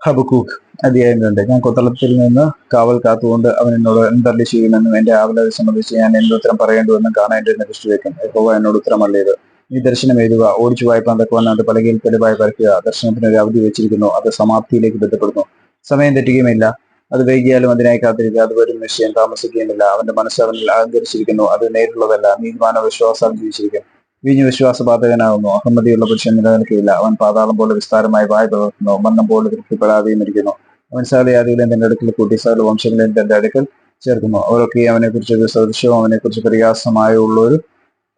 Habakkuk അധ്യായം 2. ഞാൻ കൊത്തളത്തിൽ നിന്ന് കാവൽ കാത്തുകൊണ്ട് അവൻ എന്നോട് എന്തരളി ചെയ്യുമെന്നും എന്റെ ആവലാതി സംബന്ധിച്ച് ഞാൻ എന്തുത്തരം പറയേണ്ടുവെന്നും കാണേണ്ടതിനെ ദൃഷ്ടിവെക്കും. യഹോവ എന്നോട് ഉത്തരമല്ലേത്. നീ ദർശനം എഴുതുക, ഓടിച്ചു വായ്പാൻ തക്കവണ്ണം അത് പലകയിൽ തെളിവായി വരയ്ക്കുക. ദർശനത്തിന് ഒരു അവധി വെച്ചിരിക്കുന്നു, അത് സമാപ്തിയിലേക്ക് ബന്ധപ്പെടുന്നു. സമയം തെറ്റുകയുമില്ല, അത് വൈകിയാലും അതിനായി കാത്തിരിക്കുക. അത് വരും നിശ്ചയം താമസിക്കുകയുമില്ല. അവന്റെ മനസ്സ് അവനിൽ അഹങ്കരിച്ചിരിക്കുന്നു, അത് നേരിട്ടുള്ളതല്ല. നീതിമാനോ വിശ്വാസം ജീവിച്ചിരിക്കും. വീഞ്ഞു വിശ്വാസപാതകനാകുന്നു. അഹമ്മതിയുള്ള പുരുഷൻ നിലനിൽക്കുകയില്ല. അവൻ പാതാളം പോലെ വിസ്താരമായി വായ പിളർത്തുന്നു, മന്നം പോലെ തൃപ്തിപ്പെടാതെയും ഇരിക്കുന്നു. അവൻ സകലജാതികളെയും തന്റെ അടുക്കൽ കൂട്ടി സകല വംശങ്ങളെയും തന്റെ അടുക്കൽ ചേർക്കുന്നു. അവരൊക്കെ അവനെക്കുറിച്ച് ഒരു സദൃശവും അവനെക്കുറിച്ച് പരിഹാസമായുള്ളൊരു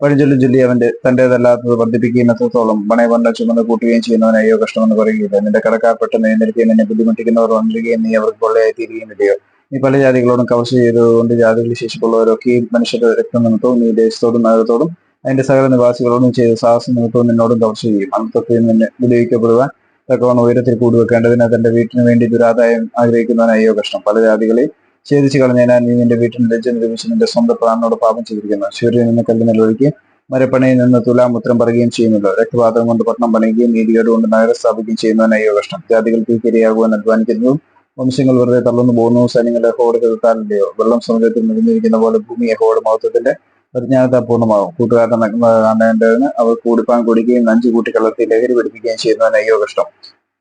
പഴഞ്ചൊല്ലും ചൊല്ലി തന്റേതല്ലാത്തത് വർദ്ധിപ്പിക്കുകയും എത്രത്തോളം പണയപണ്ട ചുമന്ന് കൂട്ടുകയും ചെയ്യുന്നവൻ അയ്യോ കഷ്ടമെന്ന് പറയുകയില്ല. നിന്റെ കടക്കാർ പെട്ടെന്ന് എഴുന്നേൽക്കുകയും നിന്നെ ബുദ്ധിമുട്ടിക്കുന്നവർ വന്നിരിക്കുകയും നീ അവർക്ക് കൊള്ളയായി തീരുകയും ഇല്ലയോ. നീ പല ജാതികളോടും കവർച്ച ചെയ്തതുകൊണ്ട് ജാതികളിൽ ശേഷിപ്പുള്ളവരൊക്കെയും മനുഷ്യരുടെ രക്തം നിമിത്തവും നീ ദേശത്തോടും നഗരത്തോടും അതിന്റെ സകല നിവാസികളോടും ചെയ്ത സാഹസം നിമിത്തവും നിന്നോടും കവർച്ച ചെയ്യും. അനർത്ഥത്തിൽ നിന്ന് വിടുവിക്കപ്പെടുവാൻ തക്കവണ്ണം ഉയരത്തിൽ കൂടുവെക്കേണ്ടതിന് തന്റെ വീട്ടിന് വേണ്ടി ദുരാദായം ആഗ്രഹിക്കുന്നവൻ അയ്യോ കഷ്ടം. പല ജാതികളെയും ഛേദിച്ചു കളഞ്ഞതിനാൽ നീ നിന്റെ വീട്ടിന് ലജ്ജ നിർമ്മിച്ച് നിന്റെ സ്വന്തം പ്രാണനോട് പാപം ചെയ്തിരിക്കുന്നു. സൂര്യനിൽ നിന്ന് കല്ല് നിലൊഴിക്കുകയും മരപ്പണിയിൽ നിന്ന് തുലാമുത്രം പറയുകയും ചെയ്യുമല്ലോ. രക്തപാതകം കൊണ്ട് പട്ടണം പണിയുകയും നീതികേട് കൊണ്ട് നഗരം സ്ഥാപിക്കുകയും ചെയ്യുന്നവൻ അയ്യോ കഷ്ടം. ജാതികൾക്ക് ഇരയാകുവാൻ അധ്വാനിക്കുന്നതും വംശങ്ങൾ വെറുതെ തള്ളുന്നു പോകുന്നു. സൈന്യങ്ങളുടെ യഹോവയുടെ കെടുത്താലല്ലയോ. വെള്ളം സമുദ്രത്തിൽ നിറഞ്ഞിരിക്കുന്ന പോലെ ഭൂമി യഹോവയുടെ മഹത്വത്തിന്റെ പരിജ്ഞാനത്താൽ പൂർണ്ണമാകും. കൂട്ടുകാരുടെ നഗ്നത കാണേണ്ടതിന് അവർ കൂടിപ്പാൻ കുടിക്കുകയും നഞ്ചു കൂട്ടി കലർത്തി ലഹരി പിടിപ്പിക്കുകയും ചെയ്യുന്നവൻ അയ്യോ കഷ്ടം.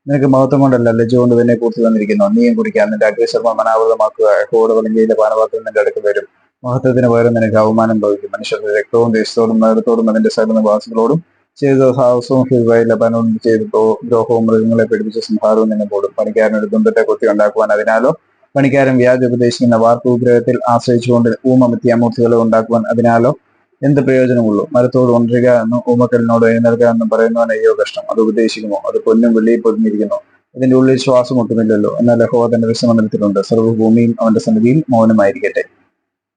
നിനക്ക് മഹത്വം കൊണ്ടല്ല ലജ്ജ കൊണ്ട് തന്നെ പൂർത്തി തന്നിരിക്കുന്നു. നീയും കുടിക്കാൻ നിന്റെ അഗ്രസർമ്മം അനാവൃതമാക്കുക. യഹോവയുടെ വലങ്കയിലെ പാനപാത്രം നിന്റെ അടുക്കൽ വരും. മഹത്വത്തിന് പകരം നിനക്ക് അവമാനം ഭവിക്കും. മനുഷ്യരുടെ രക്തവും ദേശത്തോടും നഗരത്തോടും അതിന്റെ സകല നിവാസികളോടും ചെയ്ത സാഹസവും ഹിർവായി ലബാനോടും ചെയ്ത ദ്രോഹവും മൃഗങ്ങളെ പിടിപ്പിച്ച സംഹാരവും നിന്നെ പോടും. പണിക്കാരനൊരു തുമ്പത്തെ കൊത്തി ഉണ്ടാക്കുവാൻ അതിനാലോ പണിക്കാരൻ വ്യാജ ഉപദേശിക്കുന്ന വാർത്ത ഉപഗ്രഹത്തിൽ ആശ്രയിച്ചുകൊണ്ട് മിഥ്യാമൂർത്തികളെ ഉണ്ടാക്കുവാൻ അതിനാലോ എന്ത് പ്രയോജനമുള്ളൂ. മരത്തോട് ഉണരുക എന്നും ഊമക്കലിനോട് എഴുന്നേൽക്കുക എന്നും പറയുന്നവൻ അയ്യോ കഷ്ടം. അത് ഉപദേശിക്കുമോ? അത് പൊന്നും വെള്ളിയിൽ പൊതിഞ്ഞിരിക്കുന്നു, അതിന്റെ ഉള്ളിൽ ശ്വാസം ഒട്ടുമില്ലല്ലോ. എന്നാൽ യഹോവ തന്റെ വിശ്രമനിലത്തിലുണ്ട്. സർവ്വഭൂമിയും അവന്റെ സന്നിധിയിൽ മൗനമായിരിക്കട്ടെ.